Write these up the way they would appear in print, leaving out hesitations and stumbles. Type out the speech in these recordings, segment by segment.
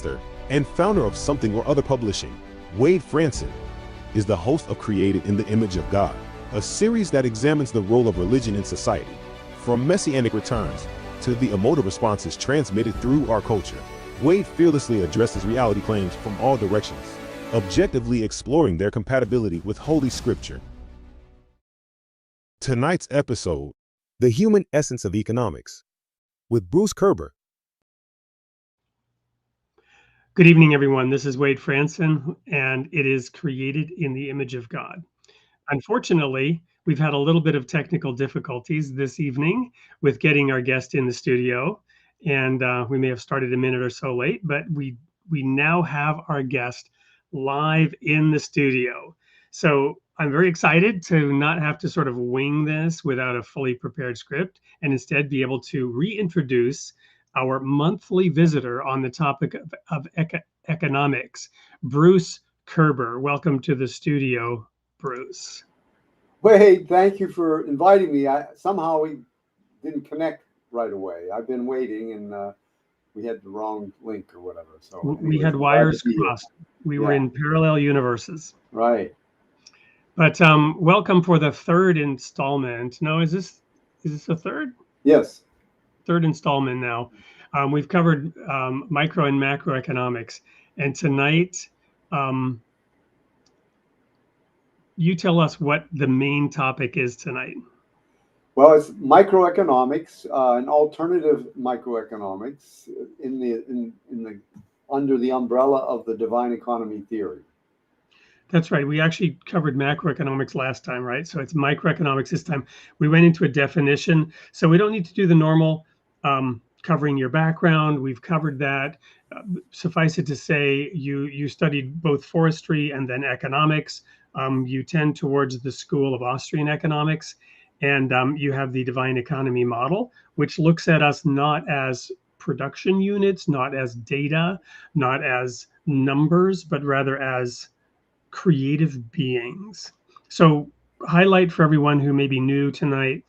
and founder of Something or Other Publishing, Wade Franson, is the host of Created in the Image of God, a series that examines the role of religion in society, from messianic returns to the emotive responses transmitted through our culture. Wade fearlessly addresses reality claims from all directions, objectively exploring their compatibility with Holy Scripture. Tonight's episode, The Human Essence of Economics, with Bruce Koerber. Good evening, everyone. This is Wade Franson, and it is Created in the Image of God. Unfortunately, we've had a little bit of technical difficulties this evening with getting our guest in the studio, and we may have started a minute or so late, but we now have our guest live in the studio. So I'm very excited to not have to sort of wing this without a fully prepared script, and instead be able to reintroduce our monthly visitor on the topic of economics, Bruce Koerber. Welcome to the studio, Bruce. Wade, thank you for inviting me. Somehow we didn't connect right away. I've been waiting, and we had the wrong link or whatever. So we had wires crossed. We were in parallel universes. Right. But welcome for the third installment. No, is this the third? Yes. Third installment now. We've covered micro and macroeconomics, and tonight you tell us what the main topic is tonight. Well, it's microeconomics, an alternative microeconomics in the under the umbrella of the divine economy theory. That's right. We actually covered macroeconomics last time, right? So it's microeconomics this time. We went into a definition, so we don't need to do the normal covering your background. We've covered that. Suffice it to say, you studied both forestry and then economics. You tend towards the school of Austrian economics, and you have the divine economy model, which looks at us not as production units, not as data, not as numbers, but rather as creative beings. So highlight for everyone who may be new tonight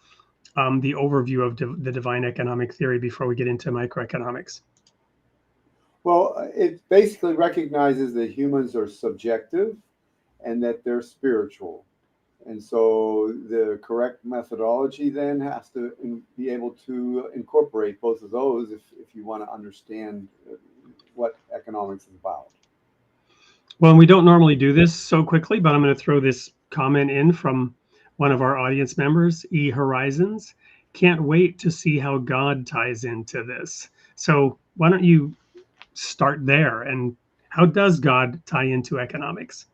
the overview of the divine economic theory before we get into microeconomics. Well, it basically recognizes that humans are subjective and that they're spiritual. And so the correct methodology then has to be able to incorporate both of those if you want to understand what economics is about. Well, we don't normally do this so quickly, but I'm going to throw this comment in from one of our audience members, E Horizons. Can't wait to see how God ties into this. So why don't you start there? And how does God tie into economics?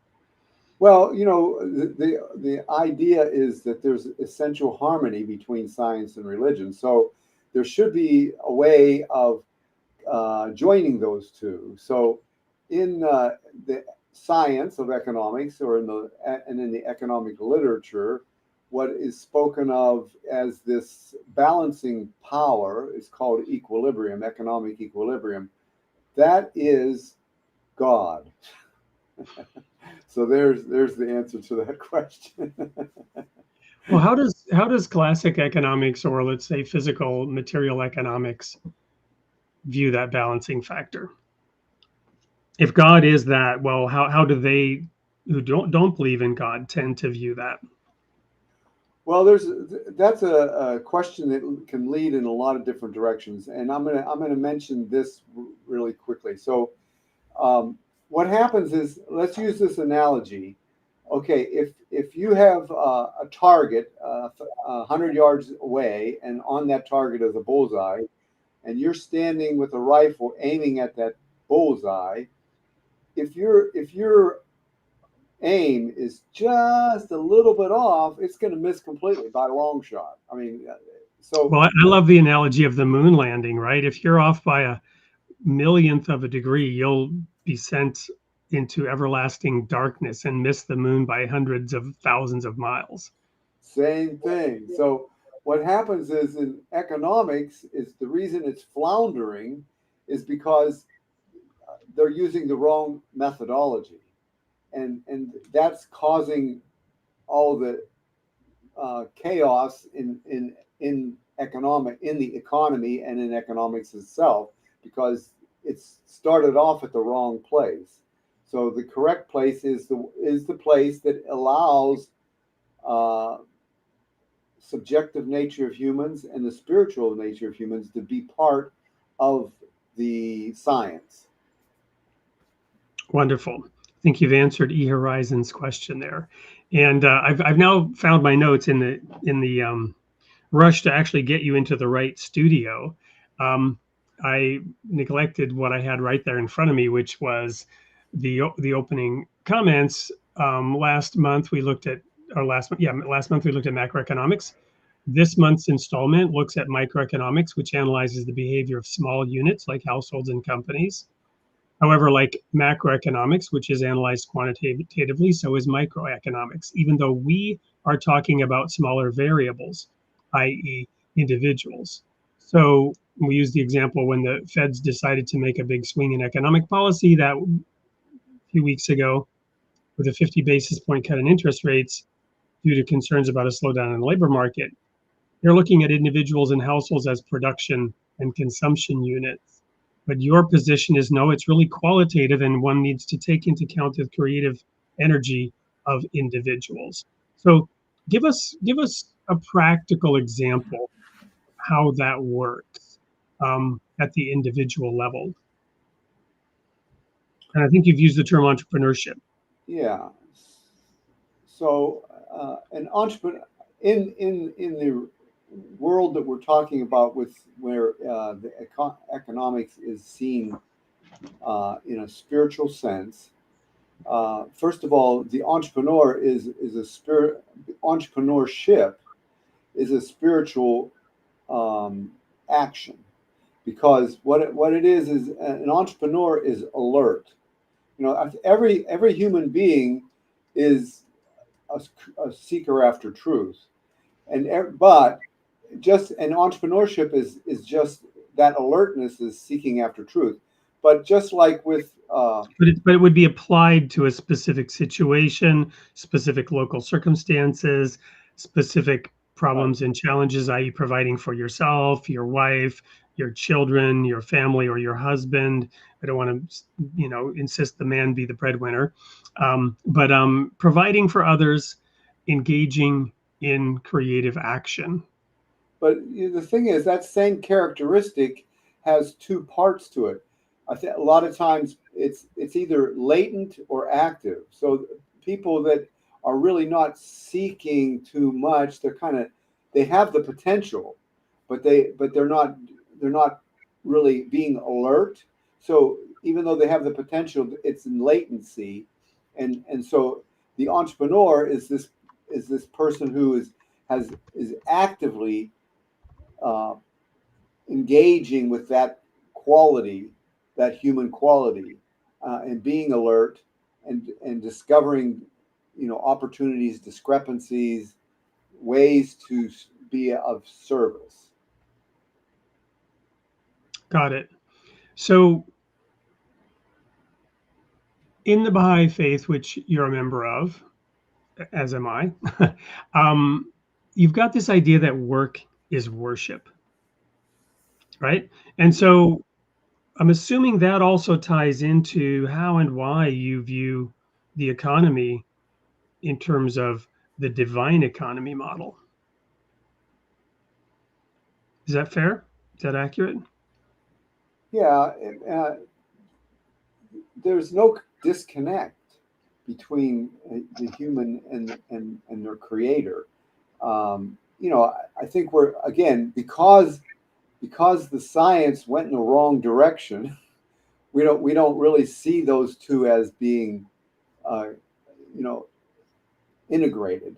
Well, the idea is that there's essential harmony between science and religion. So there should be a way of joining those two. So in the science of economics, or in the economic literature, what is spoken of as this balancing power is called equilibrium, economic equilibrium. That is God. So there's the answer to that question. Well, how does classic economics, or let's say physical material economics, view that balancing factor? If God is that, well, how do they who don't believe in God tend to view that? Well, that's a question that can lead in a lot of different directions, and I'm gonna mention this really quickly. So, what happens is, let's use this analogy. Okay, if you have a target 100 yards away, and on that target is a bullseye, and you're standing with a rifle aiming at that bullseye, if your aim is just a little bit off, it's going to miss completely by a long shot. I mean, well, I love the analogy of the moon landing, right? If you're off by a millionth of a degree, you'll be sent into everlasting darkness and miss the moon by hundreds of thousands of miles. Same thing. So what happens is, in economics, is the reason it's floundering is because they're using the wrong methodology, and that's causing all the chaos in the economy and in economics itself, because it's started off at the wrong place. So the correct place is the place that allows subjective nature of humans and the spiritual nature of humans to be part of the science. Wonderful. I think you've answered E. Horizon's question there, and I've now found my notes in the rush to actually get you into the right studio. I neglected what I had right there in front of me, which was the opening comments. Last month we looked at, or last month we looked at macroeconomics. This month's installment looks at microeconomics, which analyzes the behavior of small units like households and companies. However, like macroeconomics, which is analyzed quantitatively, so is microeconomics, even though we are talking about smaller variables, i.e. individuals. So we use the example when the Feds decided to make a big swing in economic policy that a few weeks ago with a 50 basis point cut in interest rates due to concerns about a slowdown in the labor market. They're looking at individuals and households as production and consumption units. But your position is no, it's really qualitative, and one needs to take into account the creative energy of individuals. So give us a practical example how that works at the individual level. And I think you've used the term entrepreneurship. Yeah. So an entrepreneur in the world that we're talking about, with where the economics is seen in a spiritual sense. First of all, the entrepreneur is a spirit. Entrepreneurship is a spiritual action, because what it is an entrepreneur is alert. You know, every human being is a seeker after truth, but just an entrepreneurship is just that alertness is seeking after truth. But just like with but it would be applied to a specific situation, specific local circumstances, specific problems and challenges, i.e. providing for yourself, your wife, your children, your family, or your husband. I don't want to, insist the man be the breadwinner, but providing for others, engaging in creative action. But the thing is, that same characteristic has two parts to it. I think a lot of times it's either latent or active. So people that are really not seeking too much, they have the potential, but they're not really being alert. So even though they have the potential, it's in latency, and so the entrepreneur is this person who is actively engaging with that quality, that human quality, and being alert and discovering, opportunities, discrepancies, ways to be of service. Got it. So in the Baha'i faith, which you're a member of, as am I, you've got this idea that work is worship, right? And so I'm assuming that also ties into how and why you view the economy in terms of the divine economy model. Is that fair? Is that accurate? Yeah, there's no disconnect between the human and their creator. I think we're, again, because the science went in the wrong direction, we don't really see those two as being integrated.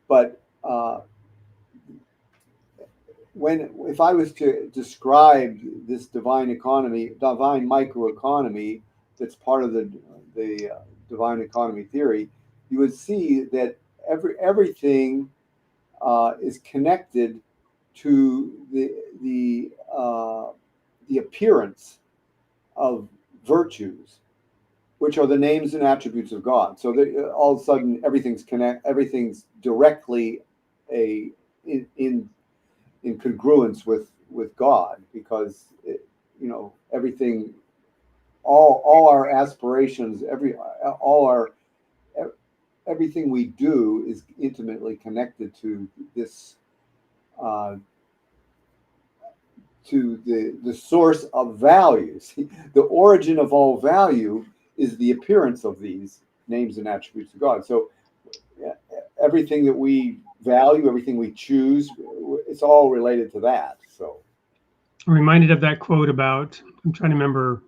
But if I was to describe this divine microeconomy that's part of the divine economy theory, you would see that everything is connected to the appearance of virtues, which are the names and attributes of God. So that all of a sudden everything's directly in congruence with God, because everything all our aspirations, all our everything we do is intimately connected to this, to the source of values. The origin of all value is the appearance of these names and attributes of God. So everything that we value, everything we choose, it's all related to that. So I'm reminded of that quote about, I'm trying to remember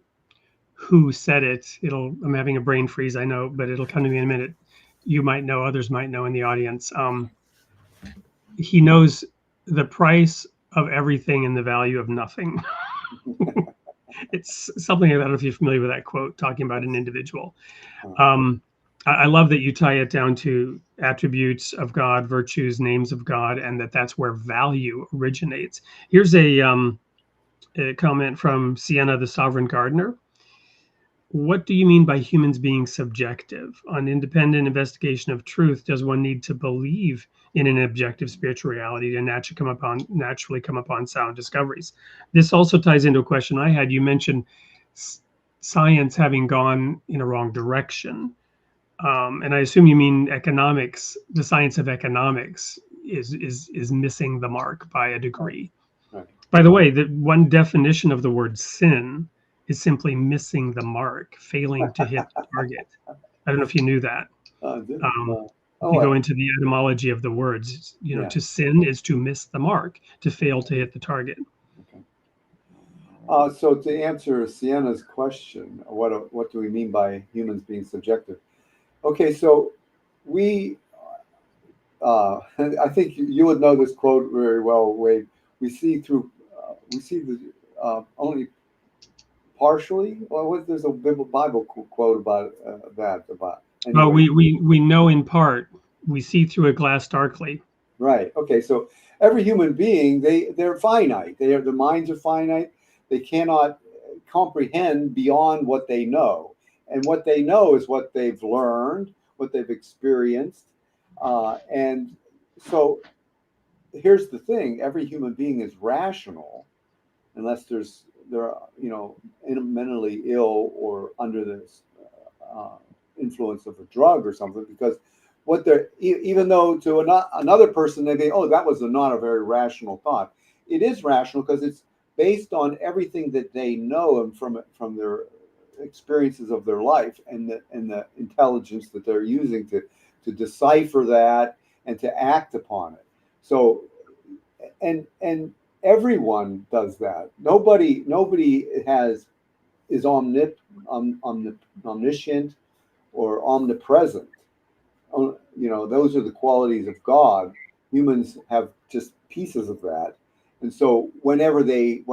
who said it. I'm having a brain freeze, I know, but it'll come to me in a minute. You might know, others might know in the audience. He knows the price of everything and the value of nothing. It's something like that. I don't know if you're familiar with that quote, talking about an individual. I love that you tie it down to attributes of God, virtues, names of God, and that's where value originates. Here's a comment from Sienna, the Sovereign Gardener. What do you mean by humans being subjective? On independent investigation of truth, does one need to believe in an objective spiritual reality to naturally come upon sound discoveries? This also ties into a question I had. You mentioned science having gone in a wrong direction. And I assume you mean economics. The science of economics is missing the mark by a degree. right. By the way, the one definition of the word sin is simply missing the mark, failing to hit the target. I don't know if you knew that. If you go into the etymology of the words, Yeah. to sin is to miss the mark, to fail to hit the target. Okay. So to answer Sienna's question, what do we mean by humans being subjective? Okay, so we, I think you would know this quote very well, Wade. We see the only partially. Well, there's a Bible quote about that. About anyway. Well, we know in part. We see through a glass darkly. Right. Okay. So every human being, they're finite. Their minds are finite. They cannot comprehend beyond what they know, and what they know is what they've learned, what they've experienced, and so here's the thing: every human being is rational, unless they're mentally ill or under this influence of a drug or something, because what they're even though to another person they think, oh, that was not a very rational thought. It is rational because it's based on everything that they know and from their experiences of their life and the intelligence that they're using to decipher that and to act upon it. So and everyone does that. Nobody is omniscient or omnipresent. Those are the qualities of God. Humans have just pieces of that, and so whatever they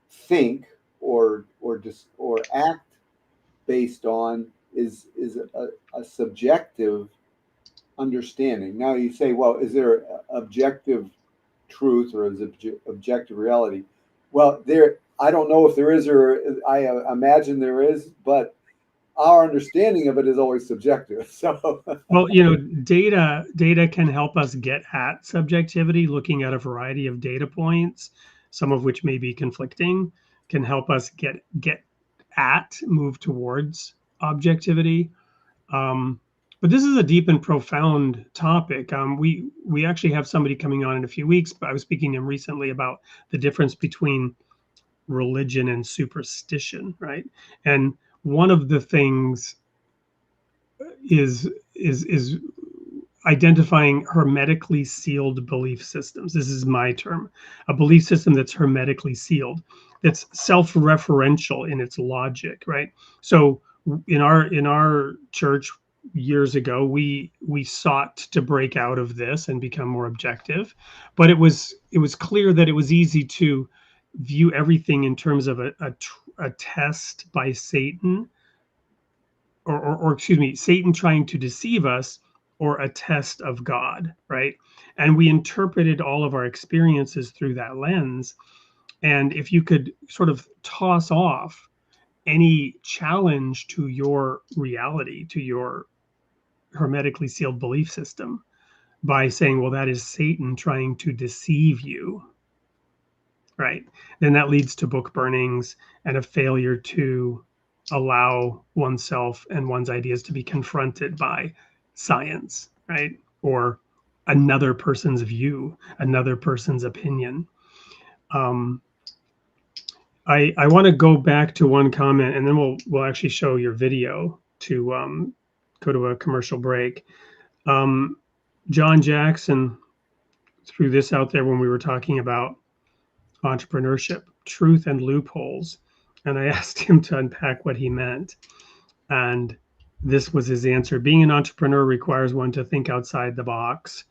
think or act based on is a subjective understanding. Now you say, well, is there objective truth or is it objective reality? Well, I don't know if there is, or I imagine there is, but our understanding of it is always subjective. So, well, data can help us get at subjectivity. Looking at a variety of data points, some of which may be conflicting, can help us move towards objectivity. But this is a deep and profound topic. We actually have somebody coming on in a few weeks, but I was speaking to him recently about the difference between religion and superstition, right? And one of the things is identifying hermetically sealed belief systems. This is my term, a belief system that's hermetically sealed, that's self-referential in its logic, right? So in our church years ago, we sought to break out of this and become more objective, but it was clear that it was easy to view everything in terms of a test by Satan, or excuse me, Satan trying to deceive us, or a test of God, right? And we interpreted all of our experiences through that lens. And if you could sort of toss off any challenge to your reality, to your hermetically sealed belief system, by saying, well, that is Satan trying to deceive you, right? Then that leads to book burnings and a failure to allow oneself and one's ideas to be confronted by science, right? Or another person's view, another person's opinion. I want to go back to one comment, and then we'll actually show your video to go to a commercial break. John Jackson threw this out there when we were talking about entrepreneurship, truth and loopholes, and I asked him to unpack what he meant. And this was his answer. Being an entrepreneur requires one to think outside the box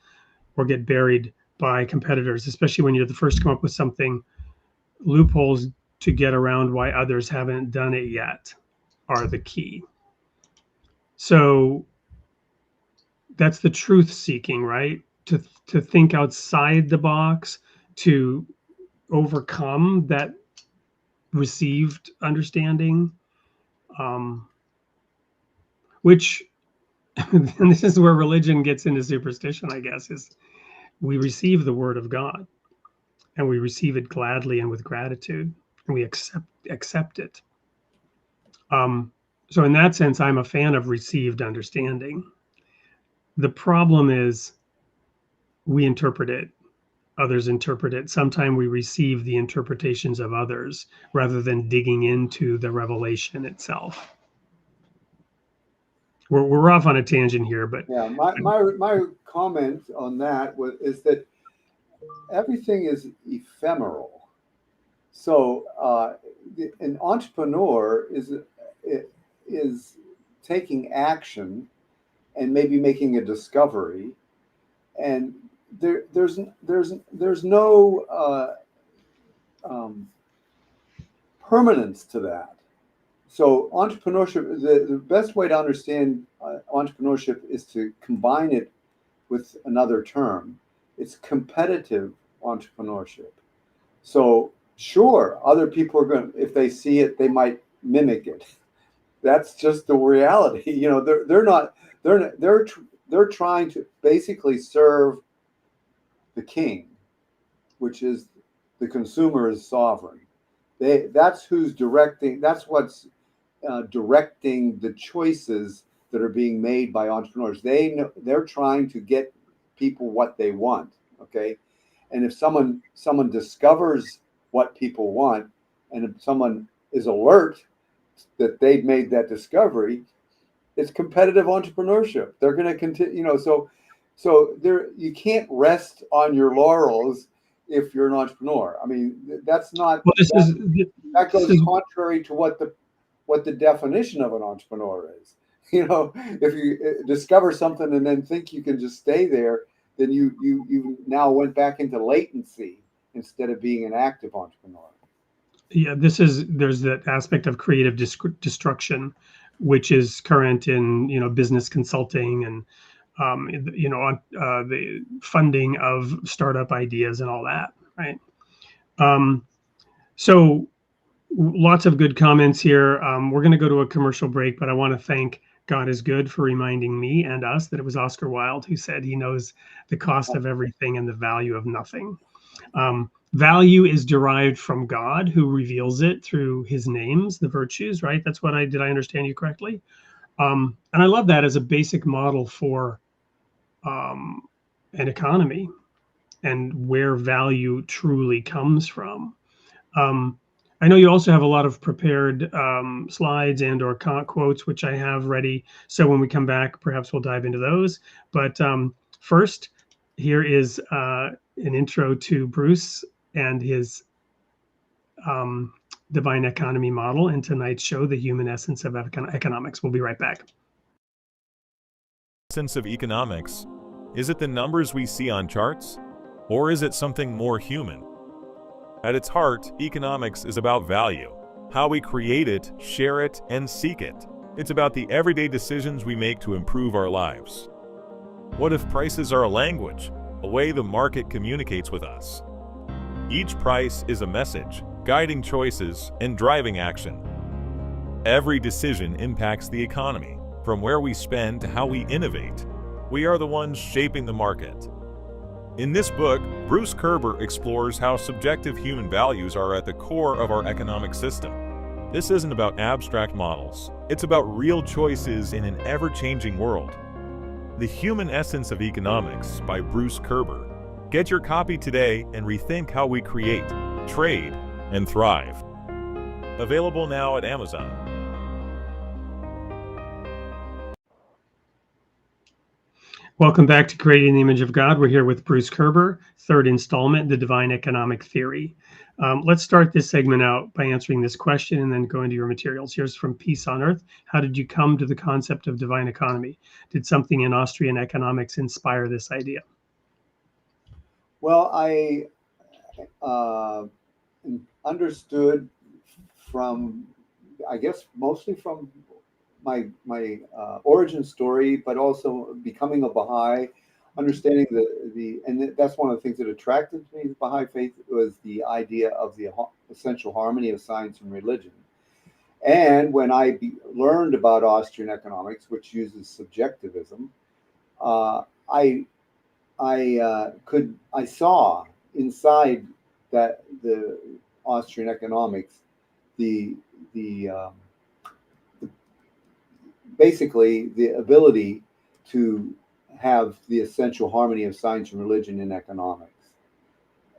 or get buried by competitors, especially when you're the first to come up with something. Loopholes to get around why others haven't done it yet are the key. So that's the truth seeking, right? To think outside the box, to overcome that received understanding, which, and this is where religion gets into superstition, I guess, is we receive the word of God and we receive it gladly and with gratitude, and we accept it. So in that sense, I'm a fan of received understanding. The problem is we interpret it, others interpret it. Sometimes we receive the interpretations of others rather than digging into the revelation itself. We're off on a tangent here, but yeah, my comment on that is that everything is ephemeral. So an entrepreneur is taking action and maybe making a discovery, and there's no permanence to that. So entrepreneurship, the best way to understand entrepreneurship is to combine it with another term. It's competitive entrepreneurship. So sure, other people are going to, if they see it, they might mimic it. That's just the reality. You know, they're trying to basically serve the king, which is the consumer is sovereign. That's who's directing. That's what's directing the choices that are being made by entrepreneurs. They're trying to get people what they want. Okay, and if someone discovers what people want, and if someone is alert that they've made that discovery, it's competitive entrepreneurship. They're going to continue. You know, so there, you can't rest on your laurels if you're an entrepreneur. I mean, that's not. Well, that goes contrary to what the definition of an entrepreneur is. You know, if you discover something and then think you can just stay there, then you now went back into latency instead of being an active entrepreneur. Yeah, there's that aspect of creative destruction, which is current in, you know, business consulting and the funding of startup ideas and all that, right? So lots of good comments here. We're going to go to a commercial break, but I want to thank God is Good for reminding me and us that it was Oscar Wilde who said he knows the cost of everything and the value of nothing. Value is derived from God, who reveals it through his names, the virtues, right? That's what did I understand you correctly? And I love that as a basic model for an economy and where value truly comes from. I know you also have a lot of prepared slides and or quotes, which I have ready. So when we come back, perhaps we'll dive into those. But first, here is an intro to Bruce and his divine economy model in tonight's show, The Human Essence of Economics. We'll be right back. Essence of economics, is it the numbers we see on charts? Or is it something more human? At its heart, economics is about value, how we create it, share it, and seek it. It's about the everyday decisions we make to improve our lives. What if prices are a language, a way the market communicates with us? Each price is a message, guiding choices and driving action. Every decision impacts the economy, from where we spend to how we innovate. We are the ones shaping the market. In this book, Bruce Koerber explores how subjective human values are at the core of our economic system. This isn't about abstract models. It's about real choices in an ever-changing world. The Human Essence of Economics by Bruce Koerber. Get your copy today and rethink how we create, trade, and thrive. Available now at Amazon. Welcome back to Creating the Image of God. We're here with Bruce Koerber, third installment, The Divine Economic Theory. Let's start this segment out by answering this question and then go into your materials. Here's from Peace on Earth. How did you come to the concept of divine economy? Did something in Austrian economics inspire this idea? Well, I understood from, I guess, mostly from my origin story, but also becoming a Baha'i, understanding and that's one of the things that attracted me to Baha'i faith was the idea of the essential harmony of science and religion. And when I learned about Austrian economics, which uses subjectivism, I saw inside that the Austrian economics basically the ability to have the essential harmony of science and religion in economics.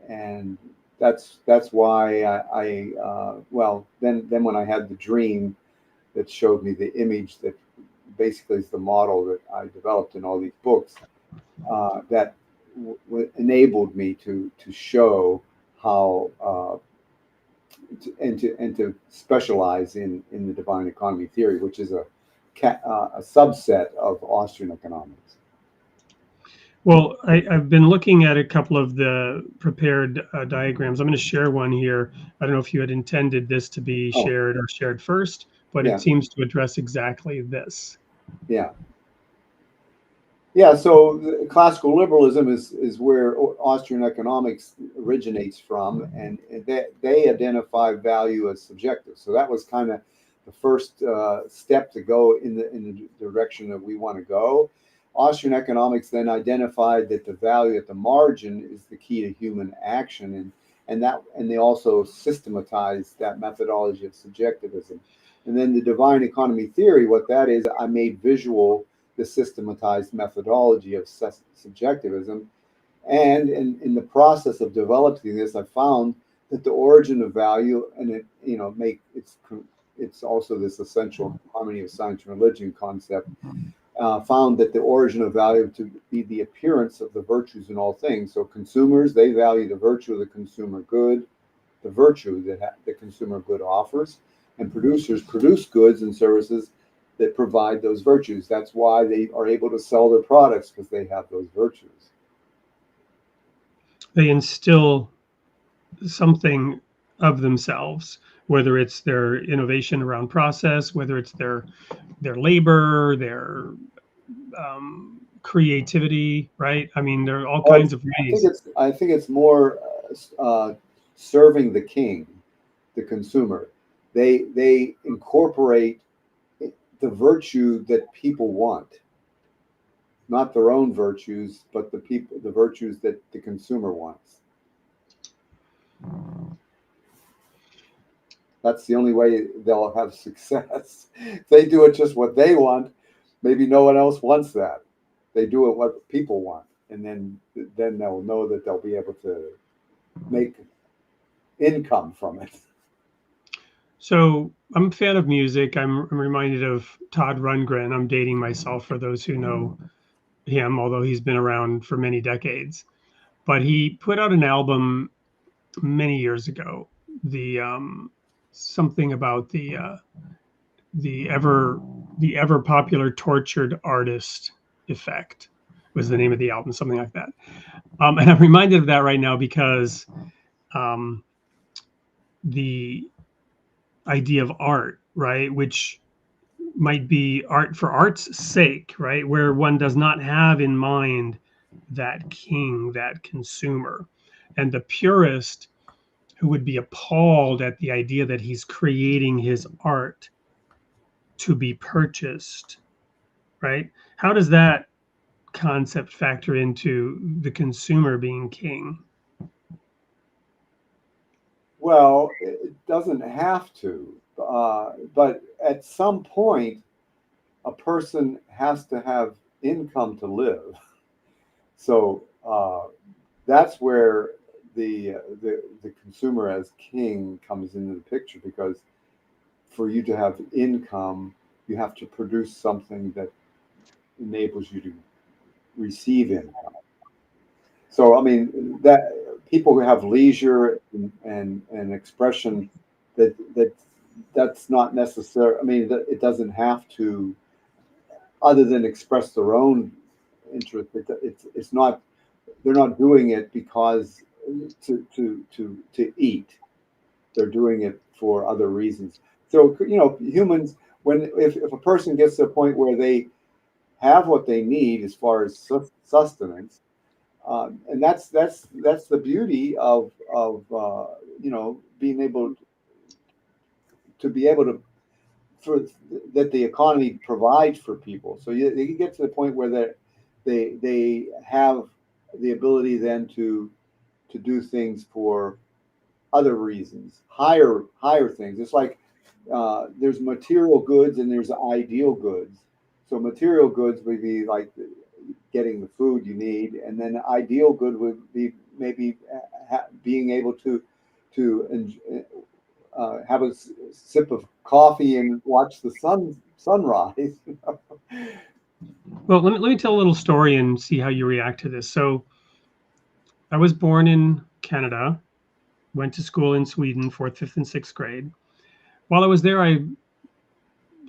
And that's why then when I had the dream that showed me the image that basically is the model that I developed in all these books, that enabled me to show how to specialize in the divine economy theory, which is a subset of Austrian economics. Well, I've been looking at a couple of the prepared diagrams. I'm going to share one here. I don't know if you had intended this to be shared or shared first, but it seems to address exactly this. Yeah, so classical liberalism is where Austrian economics originates from, and they identify value as subjective. So that was kind of the first step to go in the direction that we want to go. Austrian economics then identified that the value at the margin is the key to human action, and they also systematized that methodology of subjectivism. And then the divine economy theory, what that is, I made visual the systematized methodology of subjectivism. And in the process of developing this, I found that the origin of value, and it's also this essential harmony of science and religion concept, found that the origin of value to be the appearance of the virtues in all things. So consumers, they value the virtue of the consumer good, the virtue that the consumer good offers, and producers produce goods and services that provide those virtues. That's why they are able to sell their products, because they have those virtues. They instill something of themselves, whether it's their innovation around process, whether it's their labor, their creativity, right? I mean, there are all kinds of ways. I think it's more serving the king, the consumer. They incorporate the virtue that people want, not their own virtues, but the virtues that the consumer wants. That's the only way they'll have success. If they do it just what they want, maybe no one else wants that. They do it what people want, and then they'll know that they'll be able to make income from it. So I'm a fan of music. I'm reminded of Todd Rundgren. I'm dating myself for those who know him, although he's been around for many decades. But he put out an album many years ago. Something about the ever popular tortured artist effect was the name of the album, something like that. And I'm reminded of that right now because the idea of art, right, which might be art for art's sake, right, where one does not have in mind that king, that consumer, and the purist who would be appalled at the idea that he's creating his art to be purchased, right? How does that concept factor into the consumer being king? Well, it doesn't have to. but at some point, a person has to have income to live. So that's where the consumer as king comes into the picture, because for you to have income, you have to produce something that enables you to receive income. So I mean that people who have leisure and expression, that's not necessary. I mean it doesn't have to, other than express their own interest. It's not, they're not doing it because to eat. They're doing it for other reasons. So humans, when if a person gets to a point where they have what they need as far as sustenance, and that's the beauty of being able to be able to, for that the economy provides for people. So they get to the point where they have the ability then to do things for other reasons, higher things. It's like there's material goods and there's ideal goods. So material goods would be like getting the food you need, and then ideal good would be maybe being able to have a sip of coffee and watch the sunrise. Well, let me tell a little story and see how you react to this. So I was born in Canada, went to school in Sweden, 4th, 5th, and 6th grade. While I was there, I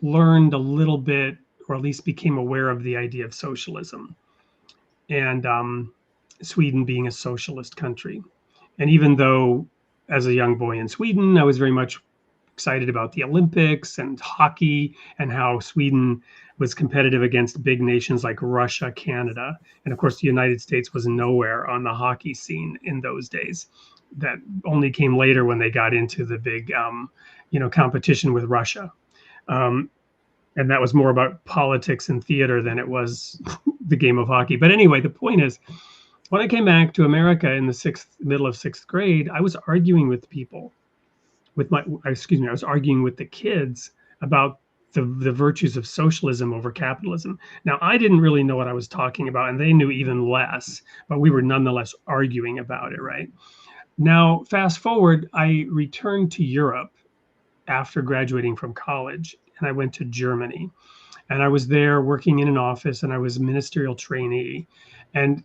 learned a little bit, or at least became aware of the idea of socialism, and Sweden being a socialist country. And even though as a young boy in Sweden, I was very much excited about the Olympics and hockey and how Sweden was competitive against big nations like Russia, Canada. And of course, the United States was nowhere on the hockey scene in those days. That only came later when they got into the big, competition with Russia. And that was more about politics and theater than it was the game of hockey. But anyway, the point is, when I came back to America in the middle of 6th grade, I was arguing with people, I was arguing with the kids about the virtues of socialism over capitalism. Now, I didn't really know what I was talking about, and they knew even less, but we were nonetheless arguing about it, right? Now, fast forward, I returned to Europe after graduating from college, and I went to Germany. And I was there working in an office, and I was a ministerial trainee. And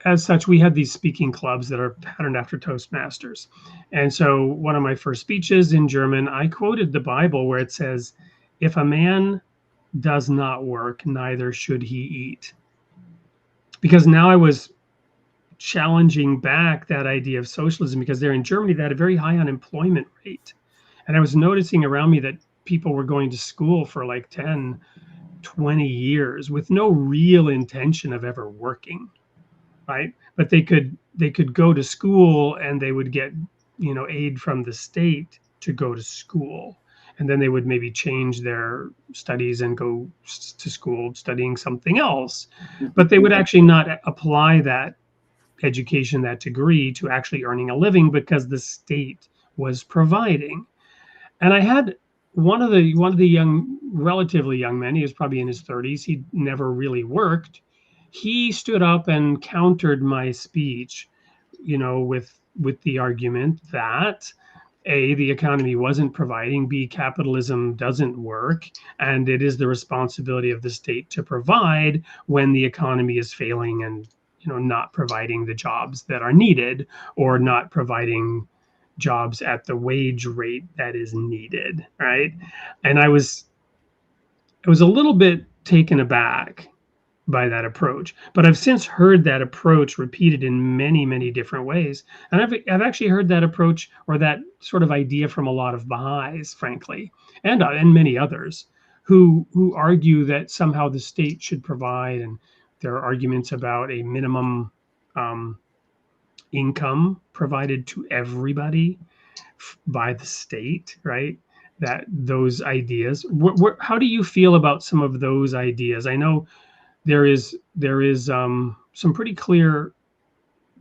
as such, we had these speaking clubs that are patterned after Toastmasters. And so one of my first speeches in German, I quoted the Bible where it says, "If a man does not work, neither should he eat." Because now I was challenging back that idea of socialism, because there in Germany, they had a very high unemployment rate. And I was noticing around me that people were going to school for like 10, 20 years with no real intention of ever working. Right, but they could go to school and they would get aid from the state to go to school, and then they would maybe change their studies and go to school studying something else, but they would actually not apply that education, that degree, to actually earning a living because the state was providing. And I had one of the relatively young men, he was probably in his 30s, he'd never really worked. He stood up and countered my speech, with the argument that A, the economy wasn't providing, B, capitalism doesn't work, and it is the responsibility of the state to provide when the economy is failing and not providing the jobs that are needed, or not providing jobs at the wage rate that is needed, right? And I was a little bit taken aback by that approach, but I've since heard that approach repeated in many, many different ways. And I've actually heard that approach, or that sort of idea, from a lot of Baha'is, frankly, and many others who argue that somehow the state should provide. And there are arguments about a minimum income provided to everybody by the state, right? That those ideas. How do you feel about some of those ideas? I know there is some pretty clear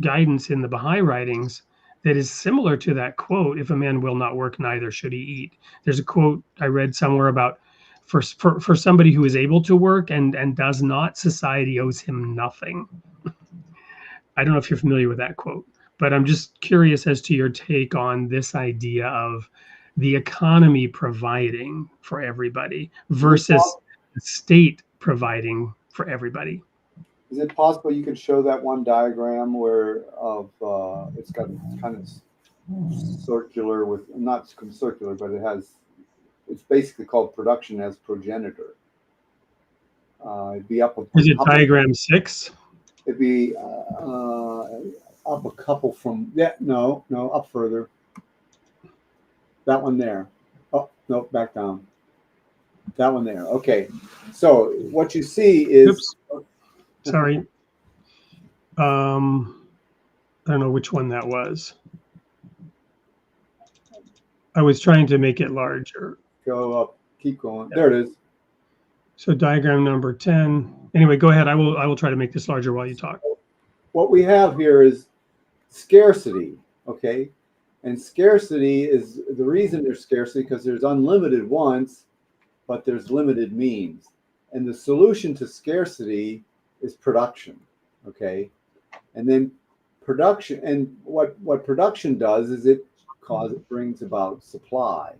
guidance in the Baha'i writings that is similar to that quote, if a man will not work, neither should he eat. There's a quote I read somewhere about for somebody who is able to work and does not, society owes him nothing. I don't know if you're familiar with that quote, but I'm just curious as to your take on this idea of the economy providing for everybody versus the state providing for everybody. Is it possible you could show that one diagram where it's got kind of circular with, not circular, but it's basically called production as progenitor. It'd be up. Is it diagram 6? It'd be up a couple from, no, up further. That one there. Oh, no, back down. That one there. Okay. So what you see is. Oops. Sorry. I don't know which one that was. I was trying to make it larger. Go up. Keep going. There it is. So diagram number 10. Anyway, go ahead. I will try to make this larger while you talk. What we have here is scarcity, okay? And scarcity is, the reason there's scarcity because there's unlimited wants, but there's limited means. And the solution to scarcity is production, okay? And then production, and what production does is it brings about supply.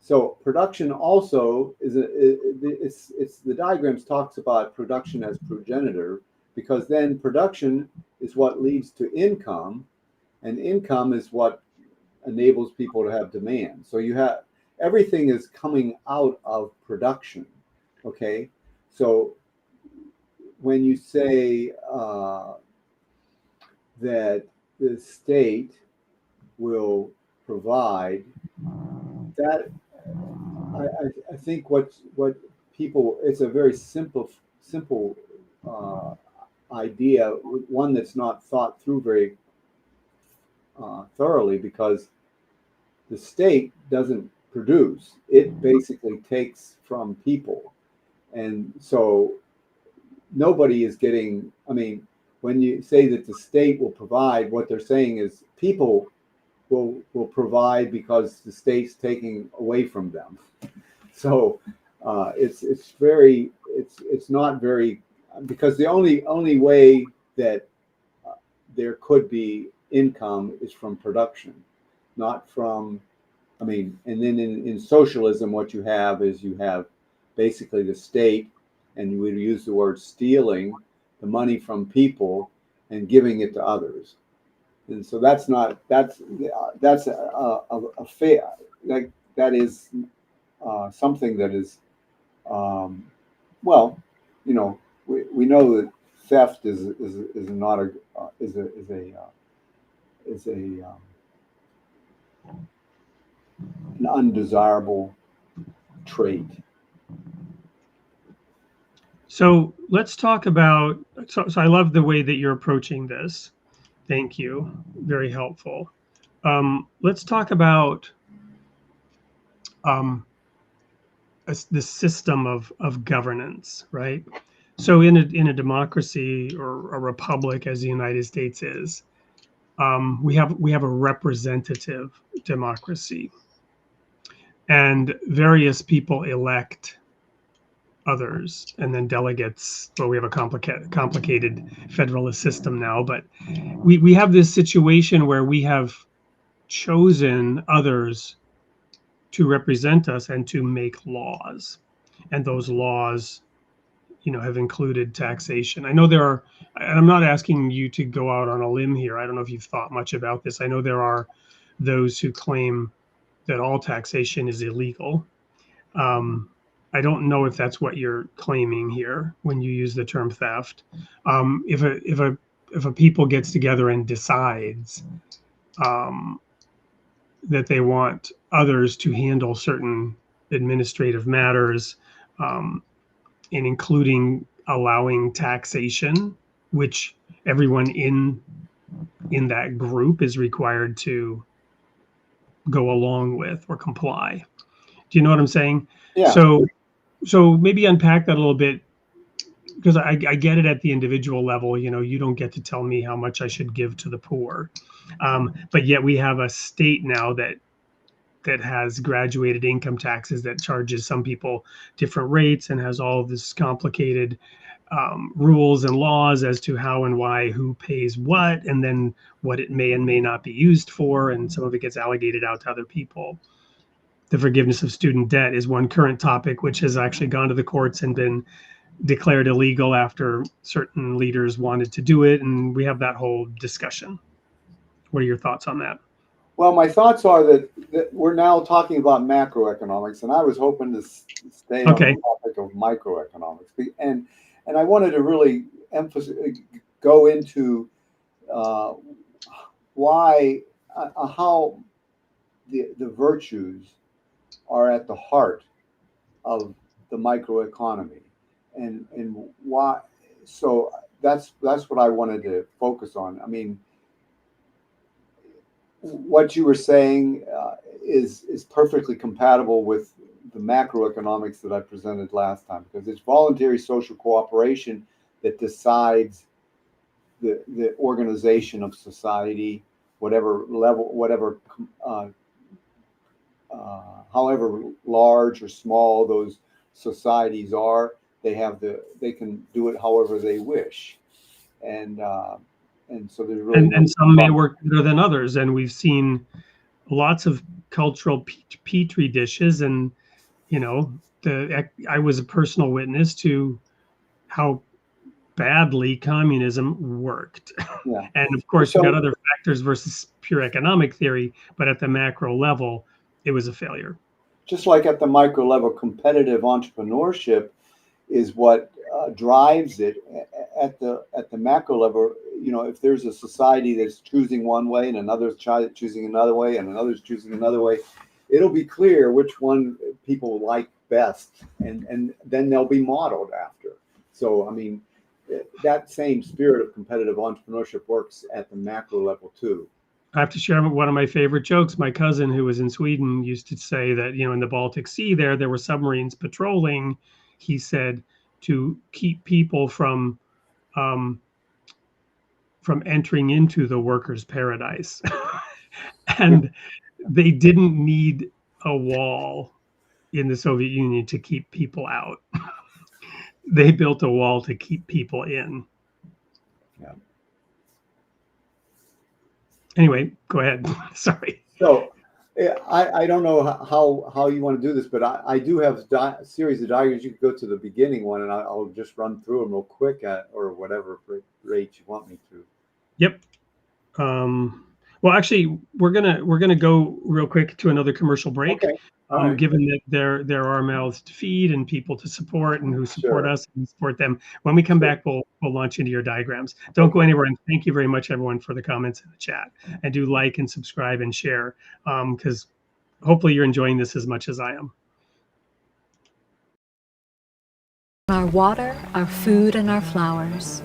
So production also is it's the diagrams talks about production as progenitor, because then production is what leads to income, and income is what enables people to have demand. So you have, everything is coming out of production, okay? So when you say that the state will provide, that I think what people, it's a very simple idea, one that's not thought through very thoroughly, because the state doesn't produce, it basically takes from people. And so nobody is getting, I mean, when you say that the state will provide, what they're saying is people will provide because the state's taking away from them. So it's not very, because the only way that there could be income is from production, not from, I mean, and then in socialism, what you have is you have basically the state, and you would use the word stealing the money from people and giving it to others. And so that's a fair, like that is something that is, well, you know, we know that theft is not a an undesirable trait. So let's talk about, so I love the way that you're approaching this. Thank you. Very helpful. Let's talk about the system of governance, right? So in a democracy or a republic, as the United States is, we have a representative democracy, and various people elect others, and then delegates. Well, we have a complicated federalist system now, but we have this situation where we have chosen others to represent us and to make laws, and those laws, you know, have included taxation. I know there are, and I'm not asking you to go out on a limb here. I don't know if you've thought much about this. I know there are those who claim that all taxation is illegal. I don't know if that's what you're claiming here when you use the term theft. If a people gets together and decides that they want others to handle certain administrative matters, and including allowing taxation, which everyone in that group is required to go along with or comply. Do you know what I'm saying? Yeah. So maybe unpack that a little bit, because I get it at the individual level. You know, you don't get to tell me how much I should give to the poor. But yet we have a state now that has graduated income taxes that charges some people different rates and has all of this complicated rules and laws as to how and why who pays what, and then what it may and may not be used for, and some of it gets allocated out to other people. The forgiveness of student debt is one current topic which has actually gone to the courts and been declared illegal after certain leaders wanted to do it, and we have that whole discussion. What are your thoughts on that? Well, my thoughts are that we're now talking about macroeconomics, and I was hoping to stay on the topic of microeconomics, and I wanted to really go into why how the virtues are at the heart of the microeconomy, and why. So that's what I wanted to focus on. I mean, what you were saying is perfectly compatible with the macroeconomics that I presented last time, because it's voluntary social cooperation that decides the organization of society, whatever level, whatever however large or small those societies are, they can do it however they wish, and so there's really and some may work better than others, and we've seen lots of cultural petri dishes, and I was a personal witness to how badly communism worked. Yeah. And of course, you've got other factors versus pure economic theory, but at the macro level, it was a failure. Just like at the micro level, competitive entrepreneurship is what drives it. At the macro level, if there's a society that's choosing one way and another's choosing another way and another's choosing another way, it'll be clear which one people like best, and then they'll be modeled after. So, I mean, that same spirit of competitive entrepreneurship works at the macro level too. I have to share one of my favorite jokes. My cousin, who was in Sweden, used to say that, in the Baltic Sea there were submarines patrolling, he said, to keep people from entering into the workers' paradise. And they didn't need a wall in the Soviet Union to keep people out. They built a wall to keep people in. Yeah. Anyway, go ahead. Sorry. So I don't know how you want to do this, but I do have a series of diagrams. You could go to the beginning one, and I'll just run through them real quick or whatever rate you want me to. Yep. Well, actually, we're gonna go real quick to another commercial break. Okay. Right. Given that there are mouths to feed and people to support, and who support us and support them. When we come back, we'll launch into your diagrams. Don't go anywhere, and thank you very much, everyone, for the comments in the chat. And do like and subscribe and share, because hopefully you're enjoying this as much as I am. Our water, our food, and our flowers.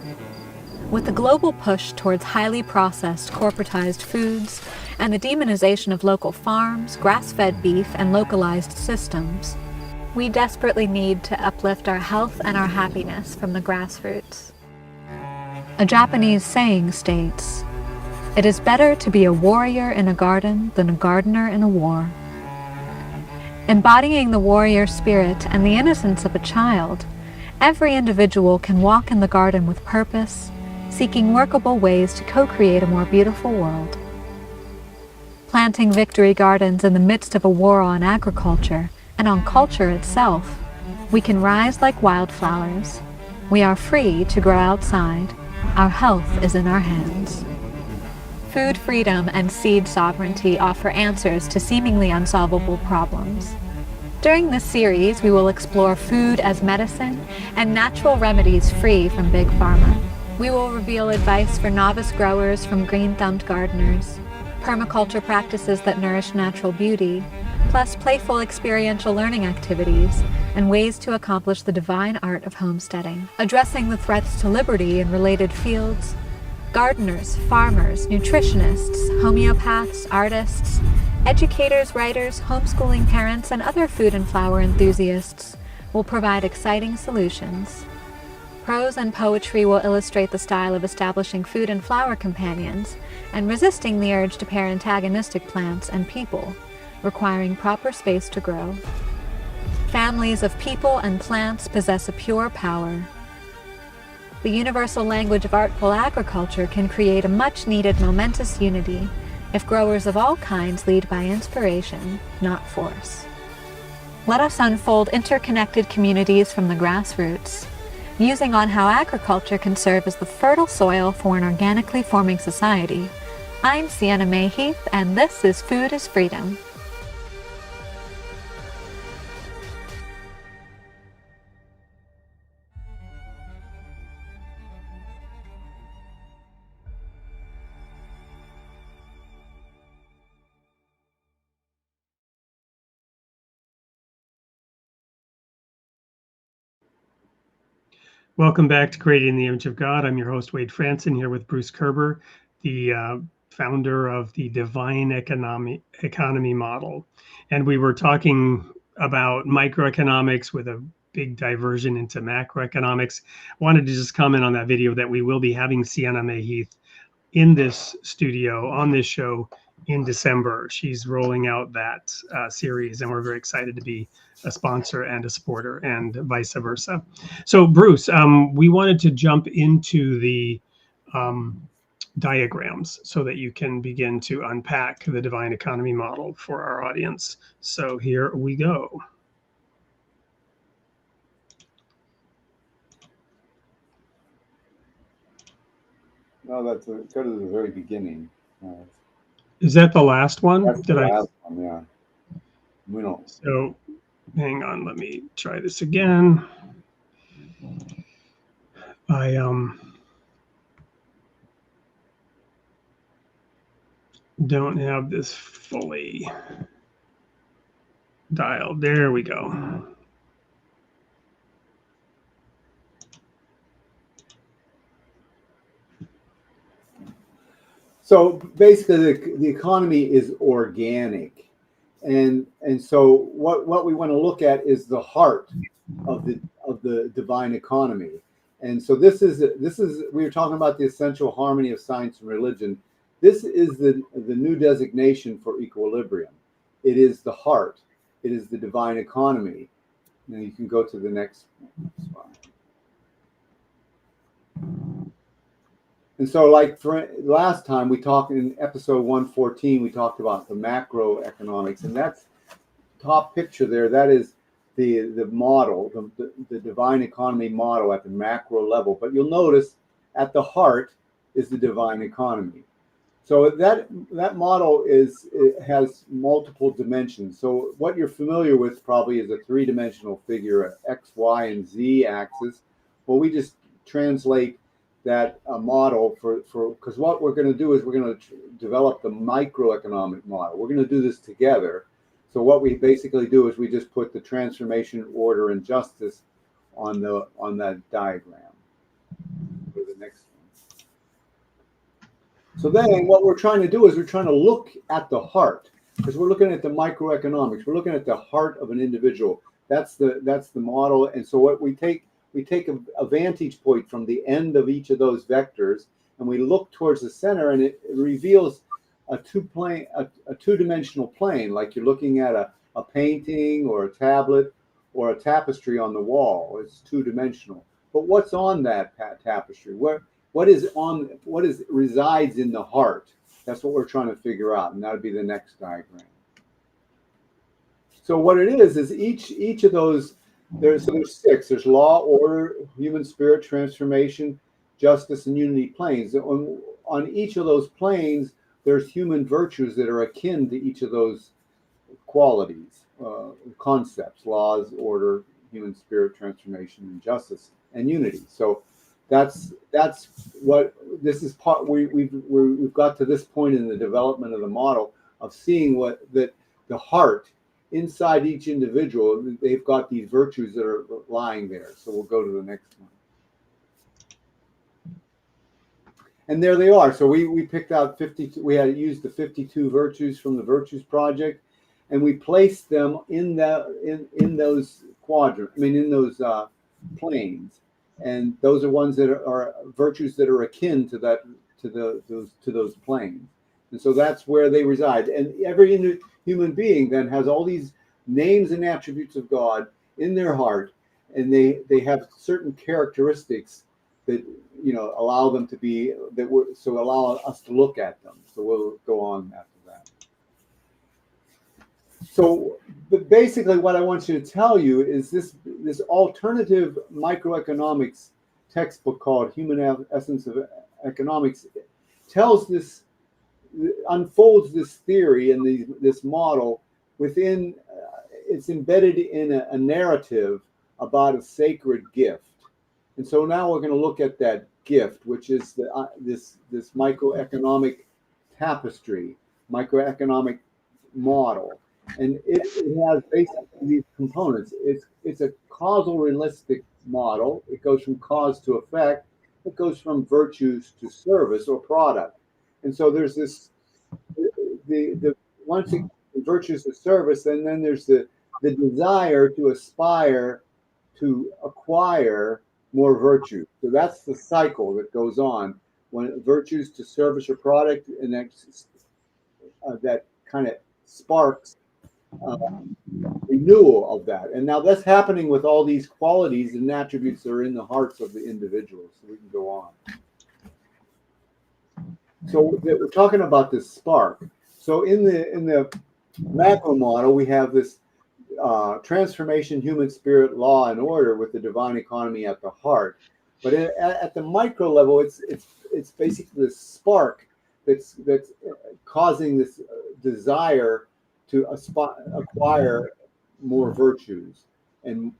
With the global push towards highly processed, corporatized foods and the demonization of local farms, grass-fed beef, and localized systems, we desperately need to uplift our health and our happiness from the grassroots. A Japanese saying states, "It is better to be a warrior in a garden than a gardener in a war." Embodying the warrior spirit and the innocence of a child, every individual can walk in the garden with purpose, seeking workable ways to co-create a more beautiful world. Planting victory gardens in the midst of a war on agriculture and on culture itself, we can rise like wildflowers. We are free to grow outside. Our health is in our hands. Food freedom and seed sovereignty offer answers to seemingly unsolvable problems. During this series, we will explore food as medicine and natural remedies free from big pharma. We will reveal advice for novice growers from green-thumbed gardeners, permaculture practices that nourish natural beauty, plus playful experiential learning activities and ways to accomplish the divine art of homesteading. Addressing the threats to liberty in related fields, gardeners, farmers, nutritionists, homeopaths, artists, educators, writers, homeschooling parents, and other food and flower enthusiasts will provide exciting solutions. Prose and poetry will illustrate the style of establishing food and flower companions and resisting the urge to pair antagonistic plants and people, requiring proper space to grow. Families of people and plants possess a pure power. The universal language of artful agriculture can create a much-needed momentous unity if growers of all kinds lead by inspiration, not force. Let us unfold interconnected communities from the grassroots, musing on how agriculture can serve as the fertile soil for an organically forming society. I'm Sienna Mayheath, and this is Food is Freedom. Welcome back to Creating in the Image of God. I'm your host, Wade Franson, here with Bruce Koerber, the founder of the Divine Economy model. And we were talking about microeconomics with a big diversion into macroeconomics. Wanted to just comment on that video that we will be having Sienna Mayheath in this studio on this show in December. She's rolling out that series, and we're very excited to be a sponsor and a supporter, and vice versa. So, Bruce, we wanted to jump into the diagrams so that you can begin to unpack the divine economy model for our audience. So here we go. No, go to the very beginning. Is that the last one? That's the last one, yeah. We don't. So, hang on, let me try this again. I don't have this fully dialed. There we go. So basically, the economy is organic, and so what we want to look at is the heart of the divine economy. And so this is we were talking about the essential harmony of science and religion. This is the new designation for equilibrium. It is the heart. It is the divine economy. Now you can go to the next slide. And so, like for last time, we talked in episode 114, we talked about the macroeconomics, and that's top picture there. That is the model, the divine economy model at the macro level. But you'll notice at the heart is the divine economy. So that model has multiple dimensions. So what you're familiar with probably is a three-dimensional figure, X, Y, and Z axis. Well, we just translate that model because what we're going to do is we're going to develop the microeconomic model. We're going to do this together. So what we basically do is we just put the transformation, order, and justice on that diagram. For the next one. So then what we're trying to do is we're trying to look at the heart, because we're looking at the microeconomics. We're looking at the heart of an individual. That's the model. And so what we take a vantage point from the end of each of those vectors, and we look towards the center, and it reveals a two-dimensional plane, like you're looking at a painting or a tablet or a tapestry on the wall. It's two-dimensional. But what's on that tapestry? What resides in the heart? That's what we're trying to figure out, and that would be the next diagram. So what it is each of those. There's six. There's law, order, human spirit, transformation, justice, and unity planes. On each of those planes, there's human virtues that are akin to each of those qualities, concepts, laws, order, human spirit, transformation, and justice, and unity. So that's what this is. We've got to this point in the development of the model of seeing that the heart. Inside each individual, they've got these virtues that are lying there. So we'll go to the next one. And there they are. So we picked out 52. We had used the 52 virtues from the Virtues Project, and we placed them in those quadrants. I mean, in those planes. and those are ones that are virtues that are akin to that, to those planes. And so that's where they reside. And every human being then has all these names and attributes of God in their heart, and they have certain characteristics that, you know, allow them to be, allow us to look at them. So we'll go on after that. So, but basically what I want you to tell you is this alternative microeconomics textbook called Human Essence of Economics tells this, unfolds this theory and this model within, it's embedded in a narrative about a sacred gift. And so now we're going to look at that gift, which is this microeconomic tapestry, microeconomic model. And it has basically these components. It's a causal realistic model. It goes from cause to effect. It goes from virtues to service or product. And so there's this, the once it virtues to service, and then there's the desire to aspire to acquire more virtue. So that's the cycle that goes on when virtues to service or product, and that kind of sparks renewal of that. And now that's happening with all these qualities and attributes that are in the hearts of the individuals. So we can go on. So we're talking about this spark. So in the macro model, we have this transformation, human spirit, law, and order with the divine economy at the heart. But at the micro level, it's basically this spark that's causing this desire to acquire more virtues and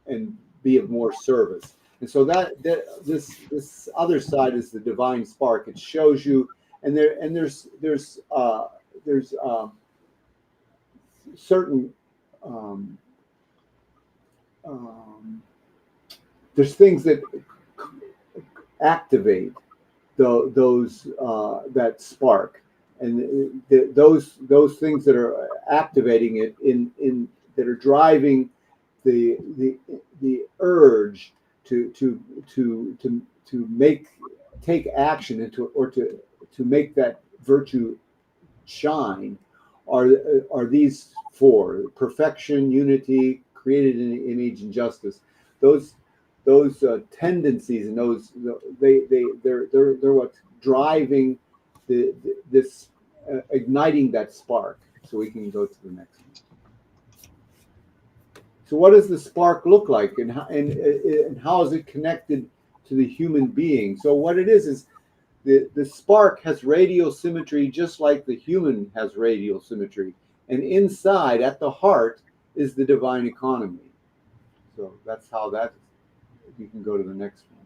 be of more service. And so this other side is the divine spark. It shows you, and there's certain there's things that activate those that spark, and those things that are activating it in that are driving the urge to take action to make that virtue shine are these four: perfection, unity, created in the image, and justice. Those tendencies and they're what's driving this igniting that spark. So we can go to the next one. So what does the spark look like, and how is it connected to the human being? So what it is the spark has radial symmetry, just like the human has radial symmetry. And inside, at the heart, is the divine economy. So that's how that, you can go to the next one.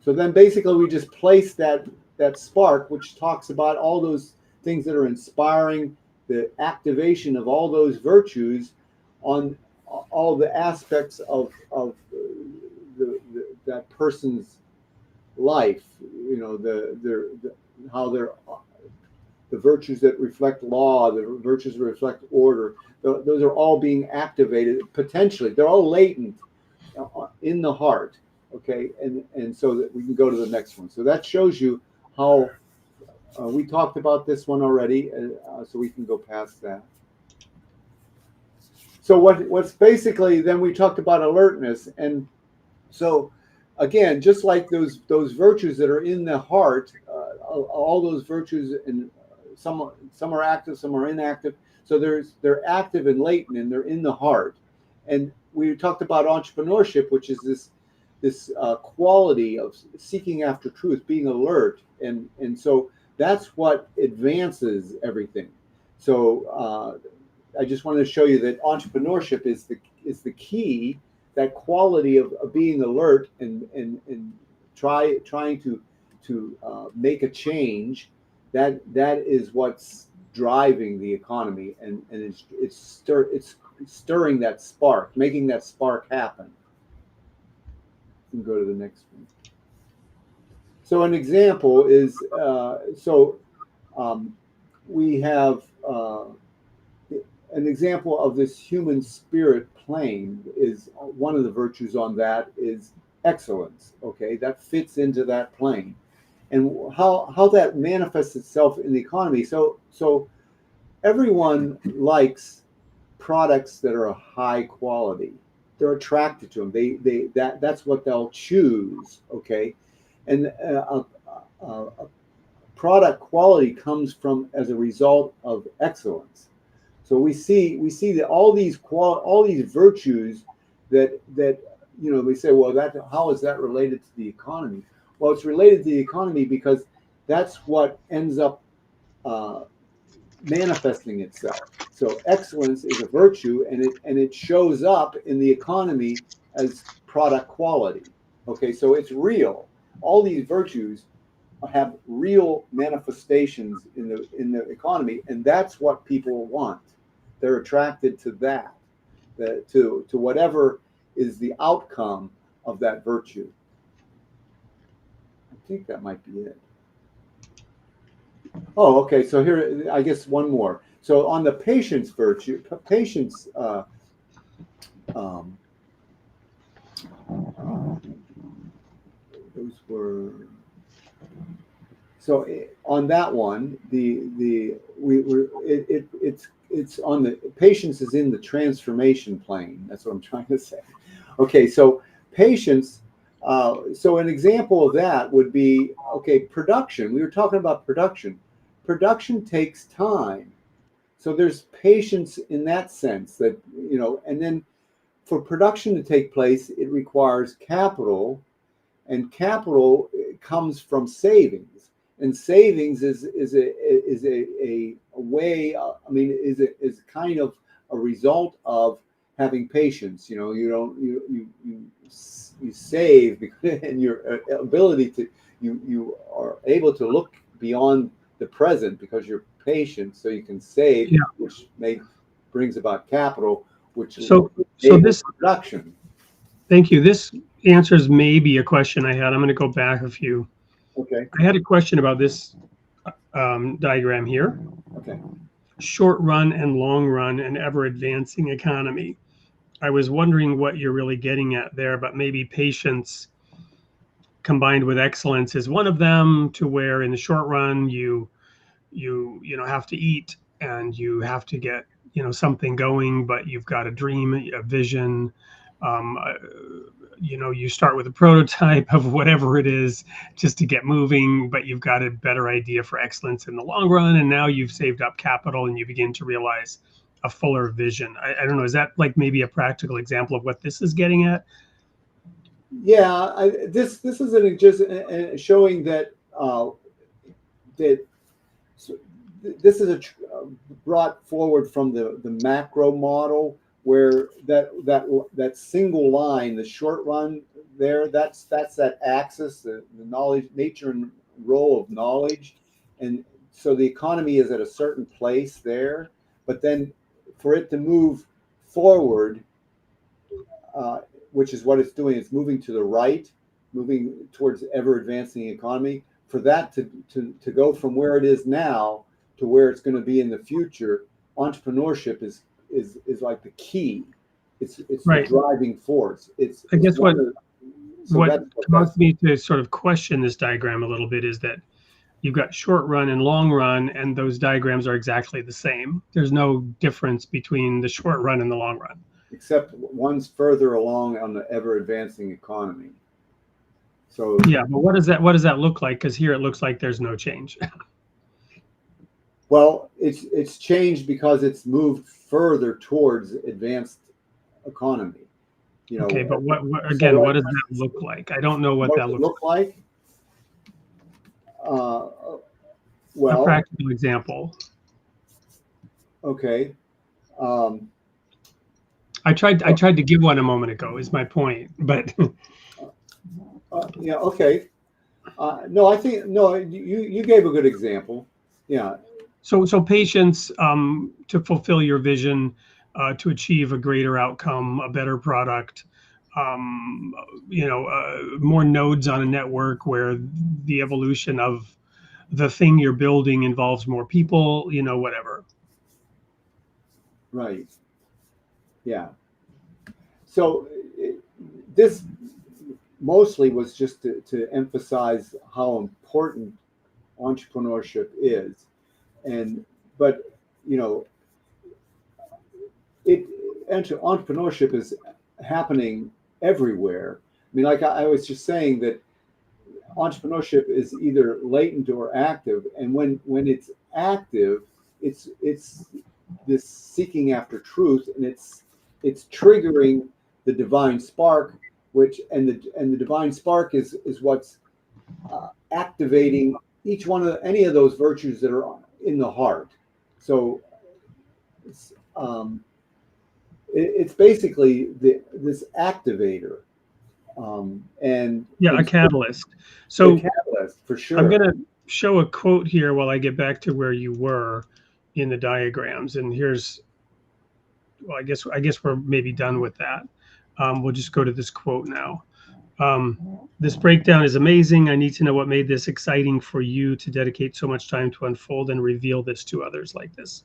So then basically we just place that spark, which talks about all those things that are inspiring the activation of all those virtues on all the aspects of that person's life. You know, how they're the virtues that reflect law, the virtues that reflect order. Those are all being activated potentially. They're all latent in the heart. Okay, and so that we can go to the next one. So that shows you how we talked about this one already, so we can go past that. So what's basically, then we talked about alertness, and so again, just like those virtues that are in the heart, all those virtues, and some are active, some are inactive. So they're active and latent, and they're in the heart. And we talked about entrepreneurship, which is this quality of seeking after truth, being alert, and so that's what advances everything. So I just wanted to show you that entrepreneurship is the key, that quality of being alert and trying to make a change. That is what's driving the economy, and it's stirring that spark, making that spark happen. You can go to the next one. So an example is we have an example of this human spirit plane. Is one of the virtues on that is excellence. Okay, that fits into that plane, and how that manifests itself in the economy. So everyone likes products that are high quality. They're attracted to them. That's what they'll choose. Okay, and product quality comes from as a result of excellence. So we see that all these virtues that we say, well, that how is that related to the economy? Well, it's related to the economy because that's what ends up manifesting itself. So excellence is a virtue, and it shows up in the economy as product quality. Okay, so it's real. All these virtues have real manifestations in the economy, and that's what people want. They're attracted to that, to whatever is the outcome of that virtue. I think that might be it. Oh, okay. So here, I guess one more. So on the patience virtue, patience. Those were. So on that one, it's on the patience is in the transformation plane. That's what I'm trying to say. Okay, so patience. So an example of that would be, okay, production. We were talking about production. Production takes time. So there's patience in that sense that, and then for production to take place, it requires capital, and capital comes from savings. And savings is a way, is kind of a result of having patience. You save and your ability to you are able to look beyond the present because you're patient, so you can save, Yeah. which brings about capital, which so this production. Thank you. This answers maybe a question I had. I'm going to go back a few. Okay. I had a question about this diagram here. Okay. Short run and long run and ever advancing economy. I was wondering what you're really getting at there, but maybe patience combined with excellence is one of them, to where in the short run you have to eat and you have to get something going, but you've got a dream, a vision. You start with a prototype of whatever it is just to get moving, but you've got a better idea for excellence in the long run, and now you've saved up capital and you begin to realize a fuller vision. I don't know, is that like maybe a practical example of what this is getting at? Yeah, this is just showing that this is brought forward from the macro model, where that single line, the short run there, that's that axis, the knowledge, nature and role of knowledge, and so the economy is at a certain place there, but then for it to move forward, which is what it's doing, it's moving to the right, moving towards ever advancing economy. For that to go from where it is now to where it's going to be in the future, entrepreneurship is like the key. It's Right. The driving force. I guess what caused me to sort of question this diagram a little bit is that you've got short run and long run, and those diagrams are exactly the same. There's no difference between the short run and the long run. Except one's further along on the ever advancing economy. So yeah, but what does that look like? Because here it looks like there's no change. Well, it's changed because it's moved further towards advanced economy. Okay, but what again? What does that look like? I don't know what that looks like. Well, a practical example. Okay. I tried to give one a moment ago. Is my point, but. Yeah. Okay. No, I think you gave a good example. Yeah. So patience to fulfill your vision, to achieve a greater outcome, a better product, more nodes on a network where the evolution of the thing you're building involves more people, whatever. Right. Yeah. So this mostly was just to emphasize how important entrepreneurship is. But you know, entrepreneurship is happening everywhere. I mean, like I was just saying that entrepreneurship is either latent or active, and when it's active, it's this seeking after truth, and it's triggering the divine spark, which and the divine spark is what's activating each one of any of those virtues that are in the heart. So it's basically this activator, and a catalyst. So the catalyst for sure. I'm going to show a quote here while I get back to where you were in the diagrams, and here's, well, I guess we're maybe done with that. We'll just go to this quote now. This breakdown is amazing. I need to know what made this exciting for you to dedicate so much time to unfold and reveal this to others like this.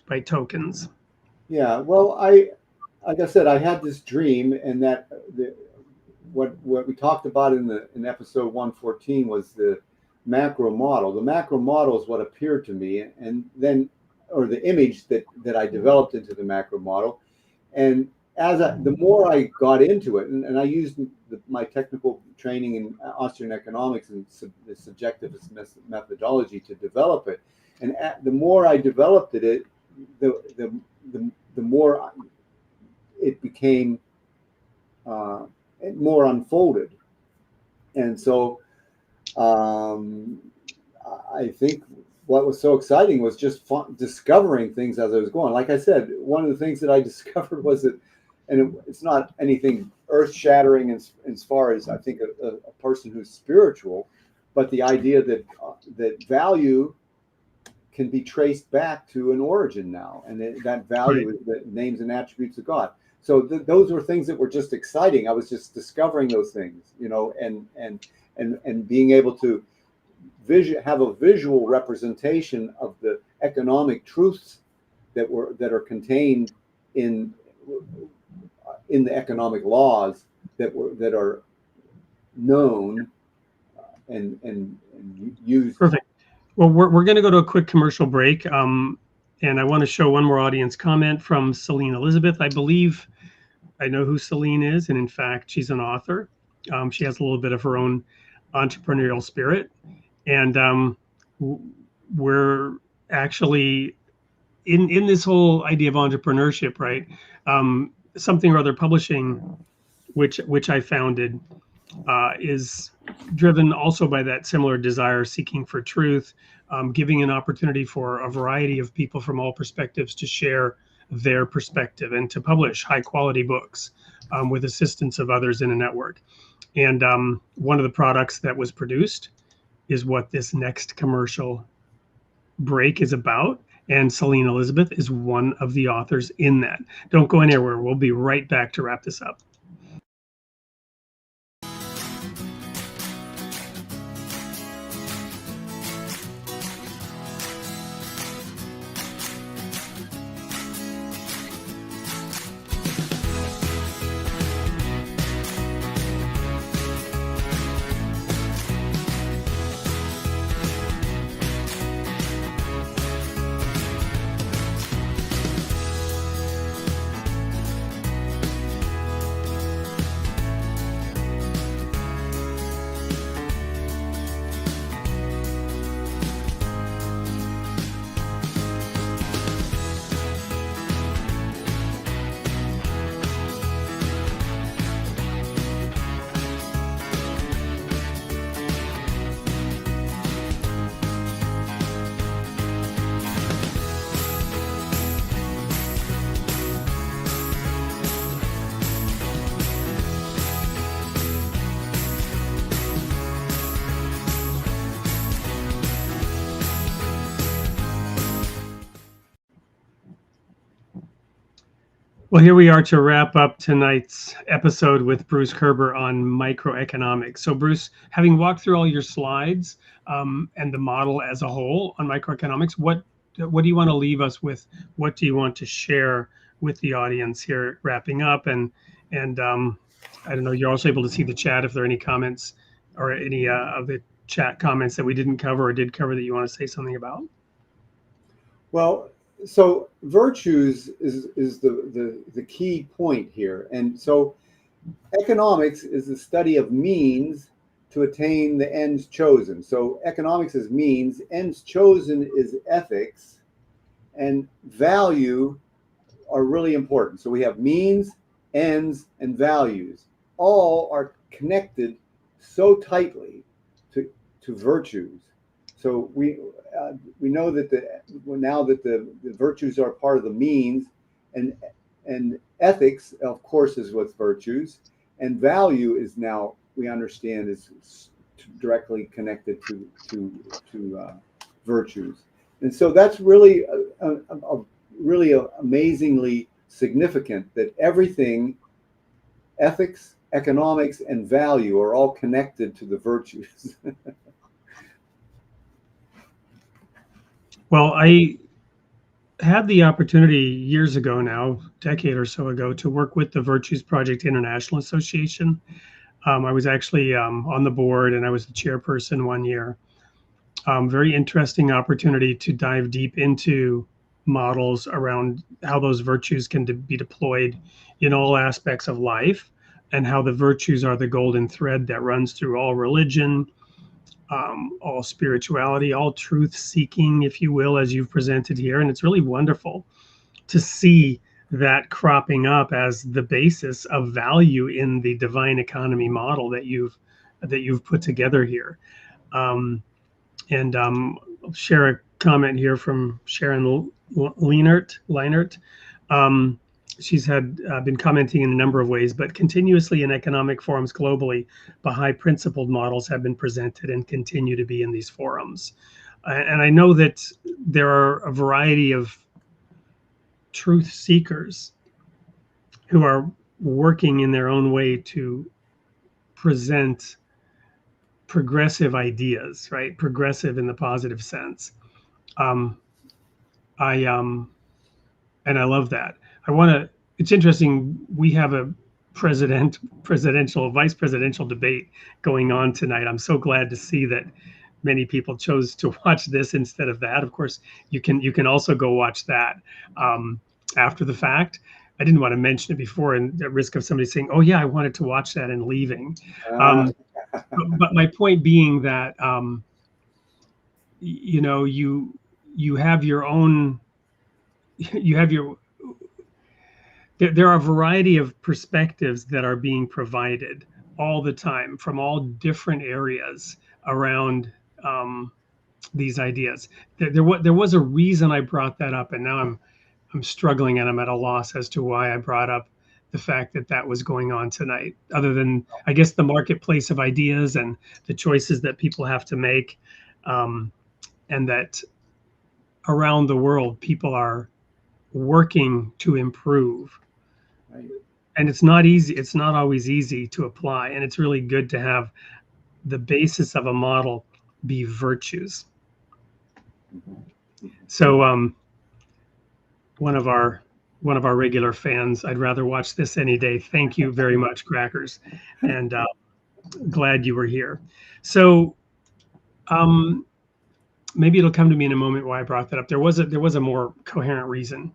By tokens. Yeah, well, like I said, I had this dream, and that what we talked about in episode 114 was the macro model. The macro model is what appeared to me, and then, or the image that I developed into the macro model. And the more I got into it, and I used my technical training in Austrian economics and the subjectivist methodology to develop it, and the more I developed it, the more it became more unfolded. And so I think what was so exciting was just discovering things as I was going. Like I said, one of the things that I discovered was that, and it's not anything earth-shattering as far as I think a person who's spiritual, but the idea that value can be traced back to an origin now, and that value is the names and attributes of God. So those were things that were just exciting. I was just discovering those things, you know, and being able to have a visual representation of the economic truths that are contained in the economic laws that are known and used. Perfect. Well, we're going to go to a quick commercial break, and I want to show one more audience comment from Celine Elizabeth. I believe I know who Celine is, and in fact, she's an author. She has a little bit of her own entrepreneurial spirit, and we're actually in this whole idea of entrepreneurship, right? Something or Other Publishing, which I founded, is driven also by that similar desire, seeking for truth, giving an opportunity for a variety of people from all perspectives to share their perspective and to publish high quality books with assistance of others in a network. And one of the products that was produced is what this next commercial break is about. And Celine Elizabeth is one of the authors in that. Don't go anywhere. We'll be right back to wrap this up. Well, here we are to wrap up tonight's episode with Bruce Koerber on microeconomics. So Bruce, having walked through all your slides and the model as a whole on microeconomics, what do you want to leave us with? What do you want to share with the audience here, wrapping up? And I don't know, you're also able to see the chat if there are any comments or any of the chat comments that we didn't cover or did cover that you want to say something about. Well, so virtues is the key point here. And so economics is the study of means to attain the ends chosen. So economics is means, ends chosen is ethics, and value are really important. So we have means, ends, and values. All are connected so tightly to virtues. So we know that now that the virtues are part of the means, and ethics, of course, is what's virtues, and value is now we understand is directly connected to virtues, and so that's really really amazingly significant that everything, ethics, economics, and value are all connected to the virtues. Well, I had the opportunity years ago now, a decade or so ago, to work with the Virtues Project International Association. I was actually on the board, and I was the chairperson one year. Very interesting opportunity to dive deep into models around how those virtues can be deployed in all aspects of life, and how the virtues are the golden thread that runs through all religion, all spirituality, all truth seeking, if you will, as you've presented here. And it's really wonderful to see that cropping up as the basis of value in the divine economy model that you've put together here. I'll share a comment here from Sharon Leinert. She's been commenting in a number of ways, but continuously in economic forums globally, Baha'i principled models have been presented and continue to be in these forums. And I know that there are a variety of truth seekers who are working in their own way to present progressive ideas, right? Progressive in the positive sense. And I love that. It's interesting. We have a vice presidential debate going on tonight. I'm so glad to see that many people chose to watch this instead of that. Of course, you can also go watch that after the fact. I didn't want to mention it before, and at risk of somebody saying, "Oh yeah, I wanted to watch that," and leaving. But my point being that you have your own. There are a variety of perspectives that are being provided all the time from all different areas around these ideas. There was a reason I brought that up, and now I'm struggling and I'm at a loss as to why I brought up the fact that was going on tonight, other than, I guess, the marketplace of ideas and the choices that people have to make, and that around the world people are working to improve. Right. And it's not easy. It's not always easy to apply. And it's really good to have the basis of a model be virtues. So one of our regular fans, I'd rather watch this any day. Thank you very much, Crackers. And glad you were here. So maybe it'll come to me in a moment why I brought that up. There was a more coherent reason.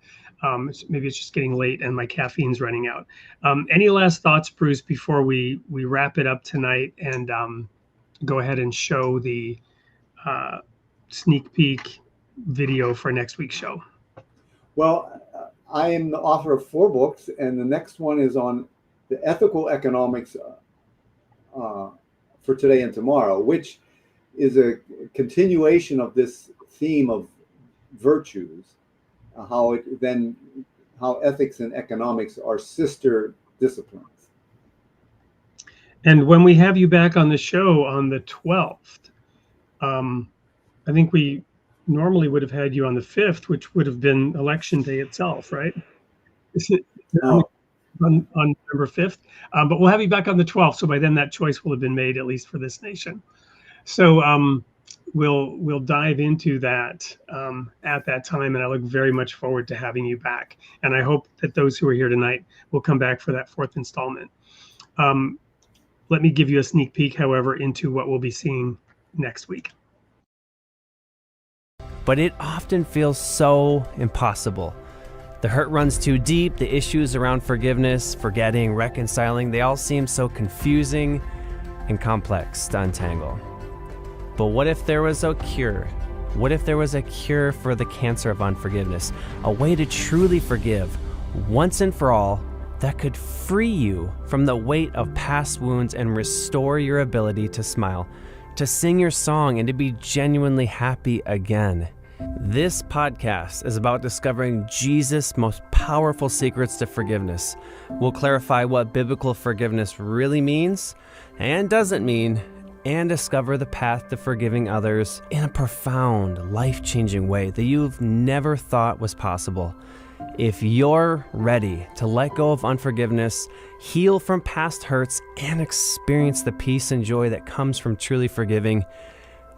Maybe it's just getting late and my caffeine's running out. Any last thoughts, Bruce, before we wrap it up tonight and go ahead and show the sneak peek video for next week's show? Well, I am the author of 4 books, and the next one is on the ethical economics for today and tomorrow, which is a continuation of this theme of virtues, how ethics and economics are sister disciplines. And when we have you back on the show on the 12th, I think we normally would have had you on the 5th, which would have been election day itself, right? Is it on November 5th? But we'll have you back on the 12th. So by then that choice will have been made, at least for this nation. So we'll dive into that at that time. And I look very much forward to having you back. And I hope that those who are here tonight will come back for that 4th installment. Let me give you a sneak peek, however, into what we'll be seeing next week. But it often feels so impossible. The hurt runs too deep, the issues around forgiveness, forgetting, reconciling, they all seem so confusing and complex to untangle. But what if there was a cure? What if there was a cure for the cancer of unforgiveness? A way to truly forgive once and for all that could free you from the weight of past wounds and restore your ability to smile, to sing your song, and to be genuinely happy again. This podcast is about discovering Jesus' most powerful secrets to forgiveness. We'll clarify what biblical forgiveness really means and doesn't mean, and discover the path to forgiving others in a profound, life-changing way that you've never thought was possible. If you're ready to let go of unforgiveness, heal from past hurts, and experience the peace and joy that comes from truly forgiving,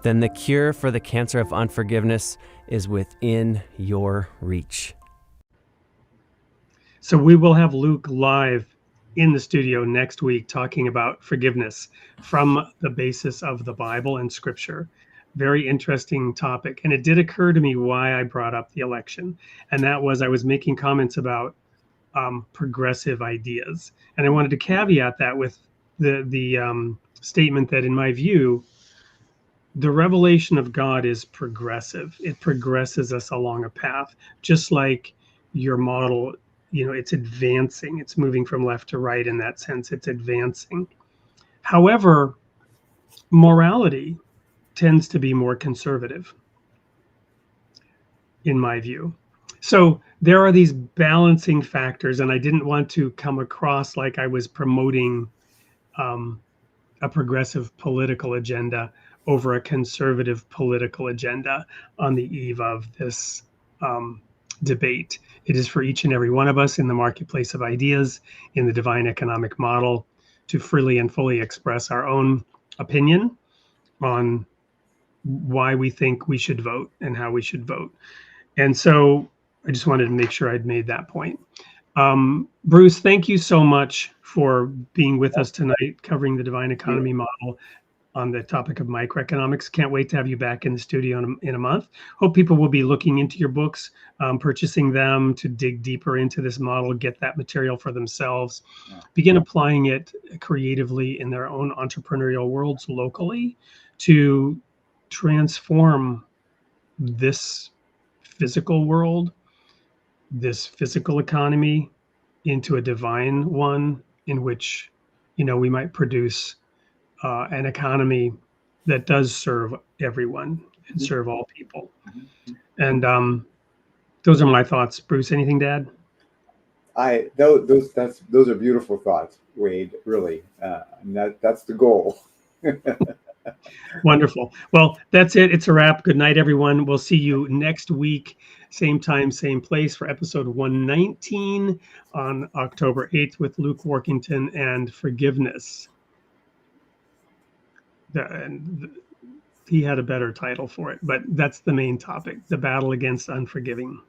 then the cure for the cancer of unforgiveness is within your reach. So we will have Luke live in the studio next week talking about forgiveness from the basis of the Bible and Scripture. Very interesting topic. And it did occur to me why I brought up the election. And that was I was making comments about progressive ideas. And I wanted to caveat that with the statement that, in my view, the revelation of God is progressive. It progresses us along a path, just like your model, it's advancing. It's moving from left to right in that sense. It's advancing. However, morality tends to be more conservative, in my view. So there are these balancing factors, and I didn't want to come across like I was promoting a progressive political agenda over a conservative political agenda on the eve of this debate. It is for each and every one of us in the marketplace of ideas, in the divine economic model, to freely and fully express our own opinion on why we think we should vote and how we should vote. And so I just wanted to make sure I'd made that point. Bruce, thank you so much for being with us tonight, covering the divine economy model on the topic of microeconomics. Can't wait to have you back in the studio in a month. Hope people will be looking into your books, purchasing them to dig deeper into this model, get that material for themselves, begin applying it creatively in their own entrepreneurial worlds locally to transform this physical world, this physical economy, into a divine one in which, we might produce an economy that does serve everyone and serve all people. And those are my thoughts. Bruce, anything to add? Those are beautiful thoughts, Wade. Really, and that's the goal. Wonderful. Well, that's it. It's a wrap. Good night, everyone. We'll see you next week, same time, same place, for episode 119 on October 8th with Luke Workington and forgiveness. He had a better title for it, but that's the main topic: the battle against unforgiving.